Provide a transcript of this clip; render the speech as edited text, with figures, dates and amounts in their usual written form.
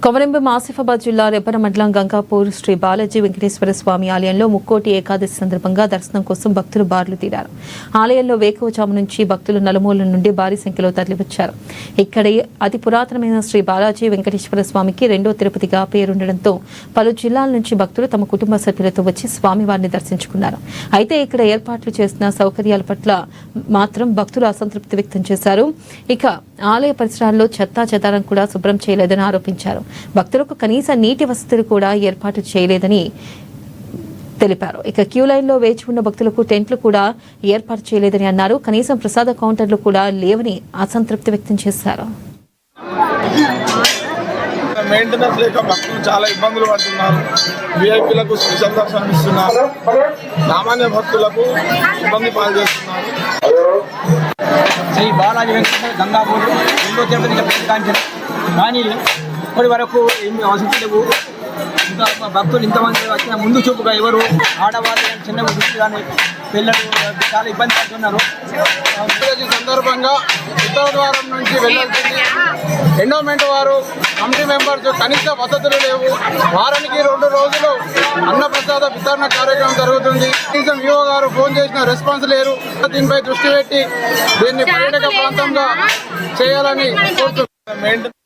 కొమరంభీం ఆసిఫాబాద్ జిల్లా రెబ్బన మండలం గంగాపూర్ శ్రీ బాలాజీ వెంకటేశ్వర స్వామి ఆలయంలో ముక్కోటి ఏకాదశి సందర్భంగా దర్శనం కోసం భక్తులు బారులు తీరారు. ఆలయంలో వేకువజాము నుంచి భక్తులు నలుమూలల నుండి భారీ సంఖ్యలో తరలివచ్చారు. ఇక్కడే అతి పురాతనమైన శ్రీ బాలాజీ వెంకటేశ్వర స్వామికి రెండో తిరుపతిగా పేరుండడంతో పలు జిల్లాల నుంచి భక్తులు తమ కుటుంబ సభ్యులతో వచ్చి స్వామివారిని దర్శించుకున్నారు. అయితే ఇక్కడ ఏర్పాట్లు చేసిన సౌకర్యాల పట్ల మాత్రం భక్తులు అసంతృప్తి వ్యక్తం చేశారు. ఇక ఆలయ పరిసరాల్లో చెత్తా చెదారం కూడా శుభ్రం చేయలేదని ఆరోపించారు. భక్తులకు కనీస నీటి వసతులు కూడా ఏర్పాటు చేయలేదని తెలిపారు. ఇక క్యూ లైన్ లో వేచి ఉన్న భక్తులకు టెంట్లు కూడా ఏర్పాటు చేయలేదని అన్నారు. కనీసం ప్రసాద కౌంటర్లు కూడా లేవని అసంతృప్తి వ్యక్తం చేశారు. మెయింటెనెన్స్ లేక భక్తులు చాలా ఇబ్బందులు పడుతున్నారు. విఐపీలకు స్పెషల్ దర్శనం ఇస్తున్నారు, సామాన్య భక్తులకు ఇబ్బంది పాలు చేస్తున్నారు. శ్రీ బాలాజీ వెంకటేశ్వర గంగాపూర్ రెండో తిరుపతి కానీ ఇప్పటి వరకు ఏమి అవసరం లేవు. ఇంకా భక్తులు ఇంతమంది వచ్చిన ముందు చూపుగా ఎవరు ఆడవాళ్ళు కానీ చిన్న వృత్తి కానీ పిల్లలు చాలా ఇబ్బంది పడుతున్నారు. ఈ సందర్భంగా ఉత్తర ద్వారం నుంచి వెళ్ళాల్సింది ఎండోమెంట్ వారు కమిటీ మెంబర్స్ కనీస వసతులు లేవు. వారానికి 2 రోజులు అన్నప్రసాద వితరణ కార్యక్రమం జరుగుతుంది. కనీసం ఈఓ గారు ఫోన్ చేసిన రెస్పాన్స్ లేరు. దీనిపై దృష్టి పెట్టి దీన్ని పర్యాటక ప్రాంతంగా చేయాలని కోరుతున్నారు.